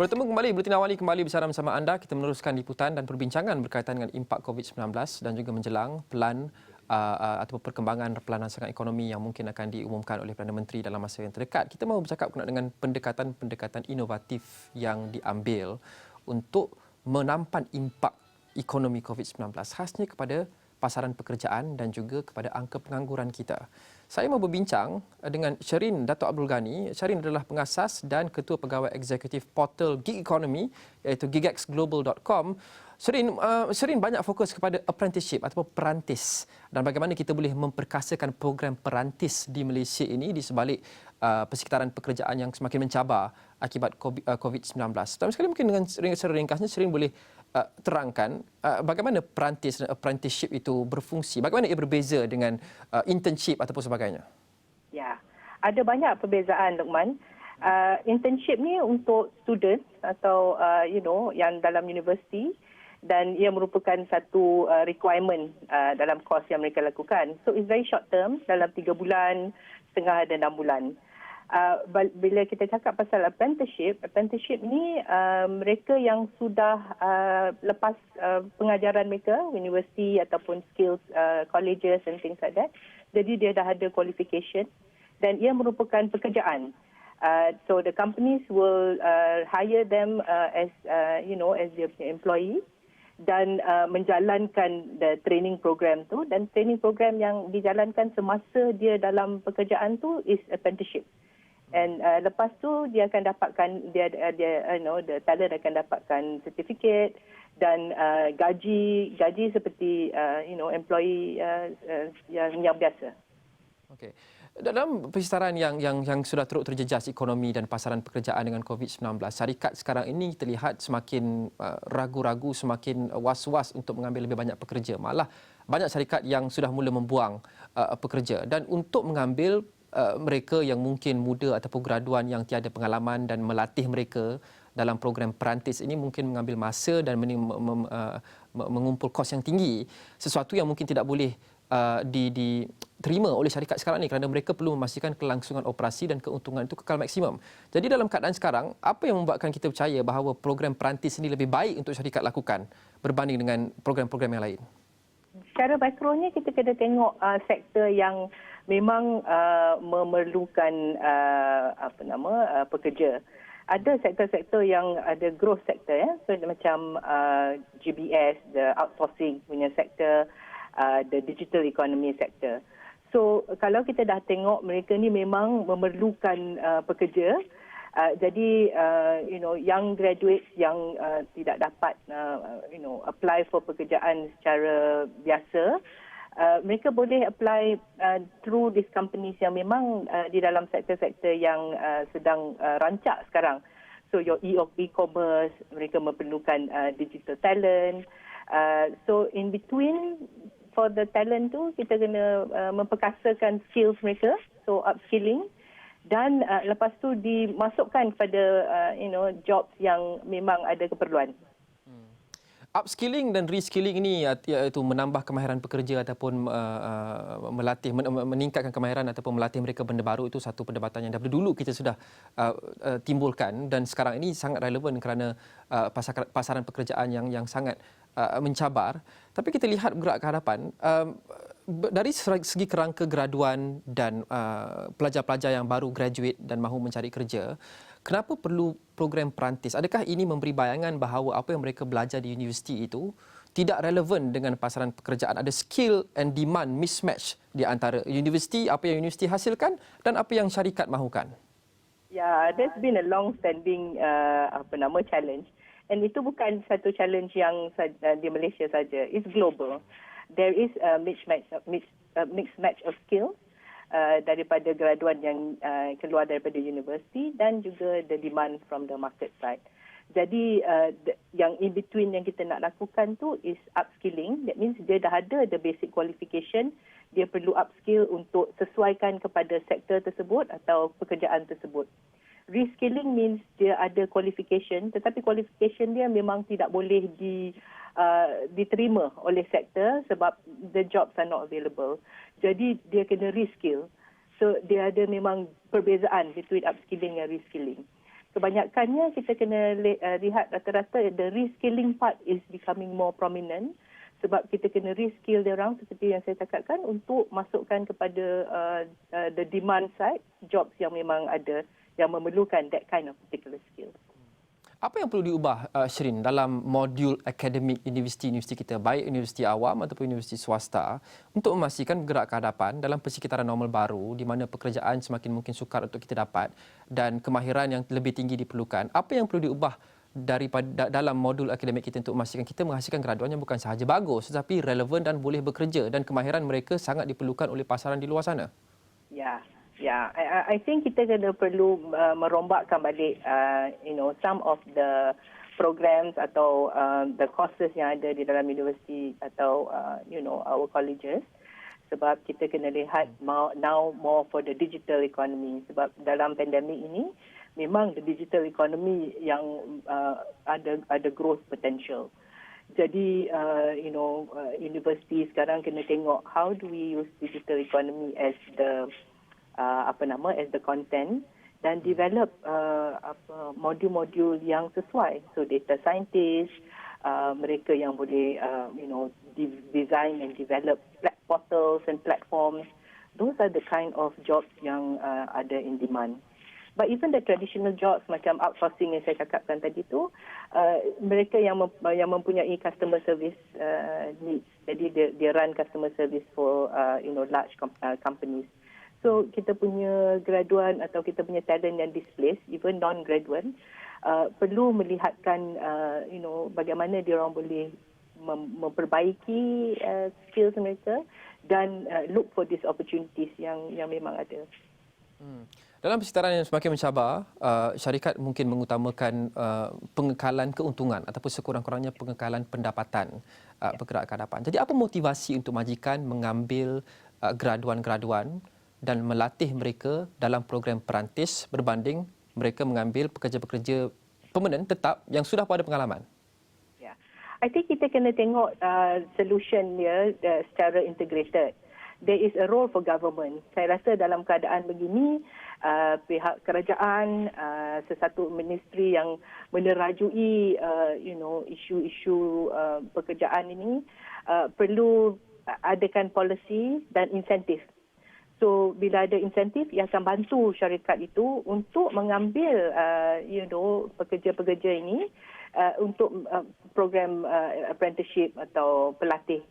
Bertemu kembali, Buletin Awali kembali bersama anda. Kita meneruskan liputan dan perbincangan berkaitan dengan impak COVID-19 dan juga menjelang pelan atau perkembangan pelan rancangan ekonomi yang mungkin akan diumumkan oleh Perdana Menteri dalam masa yang terdekat. Kita mahu bercakap dengan pendekatan-pendekatan inovatif yang diambil untuk menampan impak ekonomi COVID-19 khasnya kepada pasaran pekerjaan dan juga kepada angka pengangguran kita. Saya mahu berbincang dengan Sherin Dato' Abdul Ghani. Sherin adalah pengasas dan ketua pegawai eksekutif portal gig economy iaitu gigexglobal.com. Sherin banyak fokus kepada apprenticeship atau perantis dan bagaimana kita boleh memperkasakan program perantis di Malaysia ini di sebalik persekitaran pekerjaan yang semakin mencabar akibat COVID-19. Dalam sekali mungkin dengan secara ringkasnya Sherin boleh terangkan bagaimana perantis dan apprenticeship itu berfungsi, bagaimana ia berbeza dengan internship ataupun sebagainya. Ya, ada banyak perbezaan, Luqman. Internship ni untuk student atau yang dalam universiti, dan ia merupakan satu requirement dalam course yang mereka lakukan. So it's very short term, dalam 3 bulan, setengah dan 6 bulan. Bila kita cakap pasal apprenticeship ni mereka yang sudah lepas pengajaran mereka, university ataupun skills colleges and things like that. Jadi dia dah ada qualification dan ia merupakan pekerjaan. So the companies will hire them as their employee dan menjalankan the training program tu, dan training program yang dijalankan semasa dia dalam pekerjaan tu is apprenticeship. And lepas tu dia akan dapatkan the talent akan dapatkan certificate dan gaji seperti employee yang biasa. Okey. Dalam persekitaran yang sudah teruk terjejas ekonomi dan pasaran pekerjaan dengan COVID-19, syarikat sekarang ini terlihat semakin ragu-ragu, semakin was-was untuk mengambil lebih banyak pekerja. Malah banyak syarikat yang sudah mula membuang pekerja, dan untuk mengambil mereka yang mungkin muda ataupun graduan yang tiada pengalaman dan melatih mereka dalam program perantis ini mungkin mengambil masa dan mengumpul kos yang tinggi, sesuatu yang mungkin tidak boleh diterima oleh syarikat sekarang ini kerana mereka perlu memastikan kelangsungan operasi dan keuntungan itu kekal maksimum. Jadi dalam keadaan sekarang, apa yang membuatkan kita percaya bahawa program perantis ini lebih baik untuk syarikat lakukan berbanding dengan program-program yang lain? Secara makronya kita kena tengok sektor yang memang memerlukan pekerja. Ada sektor-sektor yang ada growth sector, ya. So macam GBS, the outsourcing punya sektor, the digital economy sector. So kalau kita dah tengok mereka ni memang memerlukan pekerja, jadi young graduates yang tidak dapat apply for pekerjaan secara biasa, mereka boleh apply through these companies yang memang di dalam sektor-sektor yang sedang rancak sekarang. So your e-commerce, mereka memerlukan digital talent. So in between, for the talent tu kita kena memperkasakan skills mereka, so upskilling, dan lepas tu dimasukkan kepada jobs yang memang ada keperluan. Upskilling dan reskilling ini iaitu menambah kemahiran pekerja ataupun meningkatkan kemahiran ataupun melatih mereka benda baru, itu satu perdebatan yang daripada dulu kita sudah timbulkan, dan sekarang ini sangat relevan kerana pasaran pekerjaan yang sangat mencabar. Tapi kita lihat bergerak ke hadapan, dari segi kerangka graduan dan pelajar-pelajar yang baru graduate dan mahu mencari kerja, kenapa perlu program perantis? Adakah ini memberi bayangan bahawa apa yang mereka belajar di universiti itu tidak relevan dengan pasaran pekerjaan? Ada skill and demand mismatch di antara universiti, apa yang universiti hasilkan dan apa yang syarikat mahukan? Yeah, there's been a long-standing challenge. And itu bukan satu challenge yang di Malaysia saja. It's global. There is a mixed match of skills daripada graduan yang keluar daripada universiti dan juga the demand from the market side. Jadi yang in between yang kita nak lakukan tu is upskilling. That means dia dah ada the basic qualification, dia perlu upskill untuk sesuaikan kepada sektor tersebut atau pekerjaan tersebut. Reskilling means dia ada qualification, tetapi qualification dia memang tidak boleh diterima oleh sektor sebab the jobs are not available. Jadi dia kena reskill. So dia ada memang perbezaan between upskilling dan reskilling. kebanyakannya kita kena lihat rata-rata the reskilling part is becoming more prominent sebab kita kena reskill dia orang seperti yang saya cakapkan untuk masukkan kepada the demand side jobs yang memang ada yang memerlukan that kind of particular skill. Apa yang perlu diubah, Shirin, dalam modul akademik universiti-universiti kita, baik universiti awam ataupun universiti swasta, untuk memastikan bergerak ke hadapan dalam persekitaran normal baru di mana pekerjaan semakin mungkin sukar untuk kita dapat dan kemahiran yang lebih tinggi diperlukan? Apa yang perlu diubah daripada dalam modul akademik kita untuk memastikan kita menghasilkan graduan yang bukan sahaja bagus tetapi relevan dan boleh bekerja dan kemahiran mereka sangat diperlukan oleh pasaran di luar sana? Ya, I think kita kena perlu merombakkan balik, some of the programs atau the courses yang ada di dalam universiti atau, our colleges. Sebab kita kena lihat now more for the digital economy. Sebab dalam pandemik ini, memang the digital economy yang ada growth potential. Jadi, universiti sekarang kena tengok how do we use digital economy as the as the content dan develop modul-modul yang sesuai. So data scientist, mereka yang boleh design and develop portals and platforms. Those are the kind of jobs yang ada in demand. But even the traditional jobs macam outsourcing yang saya cakapkan tadi tu, mereka yang mempunyai customer service needs. Jadi dia run customer service for large companies. So kita punya graduan atau kita punya talent yang displaced, even non-graduate, perlu melihatkan bagaimana dia orang boleh memperbaiki skills mereka dan look for these opportunities yang memang ada. Dalam persekitaran yang semakin mencabar, syarikat mungkin mengutamakan pengekalan keuntungan ataupun sekurang-kurangnya pengekalan pendapatan bergerak ke hadapan. Jadi apa motivasi untuk majikan mengambil graduan-graduan dan melatih mereka dalam program perantis berbanding mereka mengambil pekerja-pekerja permanent tetap yang sudah pada pengalaman? Yeah. I think kita kena tengok solution dia secara integrated. There is a role for government. Saya rasa dalam keadaan begini, pihak kerajaan, sesatu ministry yang menerajui isu-isu pekerjaan ini perlu adakan policy dan insentif. So bila ada insentif, ia akan bantu syarikat itu untuk mengambil pekerja-pekerja ini untuk program apprenticeship atau pelatih.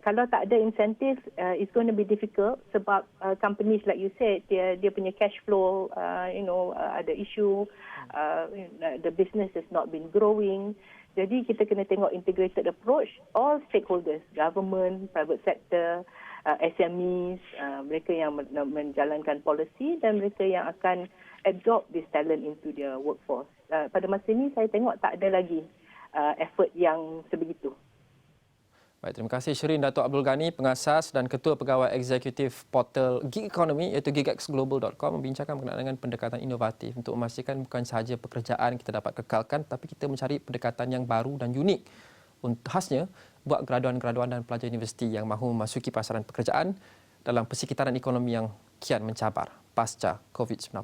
Kalau tak ada insentif, it's going to be difficult sebab companies like you said, dia punya cash flow, ada issue, the business has not been growing. Jadi kita kena tengok integrated approach, all stakeholders, government, private sector, SMEs, mereka yang menjalankan policy dan mereka yang akan absorb this talent into their workforce. Pada masa ini saya tengok tak ada lagi effort yang sebegitu. Baik, terima kasih Shirin Dato' Abdul Ghani, pengasas dan ketua pegawai eksekutif portal gig economy iaitu gigxglobal.com membincangkan berkenaan dengan pendekatan inovatif untuk memastikan bukan sahaja pekerjaan kita dapat kekalkan tapi kita mencari pendekatan yang baru dan unik khasnya buat graduan-graduan dan pelajar universiti yang mahu memasuki pasaran pekerjaan dalam persekitaran ekonomi yang kian mencabar pasca COVID-19.